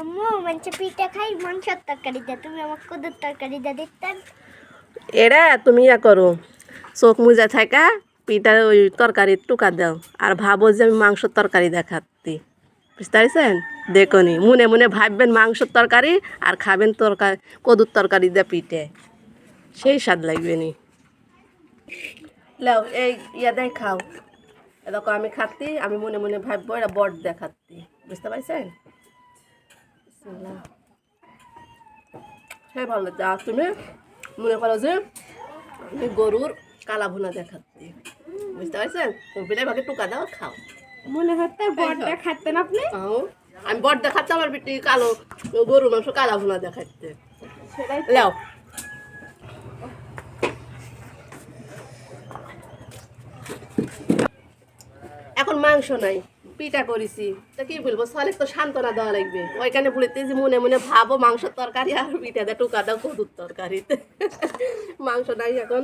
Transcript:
আম্মু মানে পিঠা খাই মাংসের তরকারি দে, তুমি আমাকে কদুর তরকারি দে দেখতেন। এরা তুমি ইয়া করো, চোখ মুজা থাকা পিঠা ওই তরকারির টুকা দাও আর ভাবো যে আমি মাংসের তরকারি দেখাচ্ছি, বুঝতে পারছেন? দেখনি মনে মনে ভাববেন মাংসের তরকারি আর খাবেন তরকারি কদুর তরকারি দিয়ে পিঠে, সেই স্বাদ লাগবে নি। লাও এই ইয়া দেয় খাও, এরকম আমি খাচ্ছি, আমি মনে মনে ভাববো এটা বট দেখাচ্ছি, বুঝতে পারছেন? সেই ভালো লাগছে। আর তুমি মনে করো যে আমি গরুর কালা ভুনা দেখাচ্ছি, বুঝতে পারছেন? কপিলে ভাগে টুকা দাও খাও। মনে হচ্ছে বড়টা খাতেন আপনি। আমি বট দেখাচ্ছি, আমার বেটি কালো গরু মাংস কালা ভুনা দেখাচ্ছে। সেটাই লাও এখন মাংস নাই, পিঠা করেছি, তা কি বলবো, সলে তো সান্ত্বনা দেওয়া লাগবে। ওইখানে বলেতে যে মনে মনে ভাবো মাংসের তরকারি আর পিঠা দিয়ে টুকা দাও কদুর তরকারিতে। মাংস নাই এখন।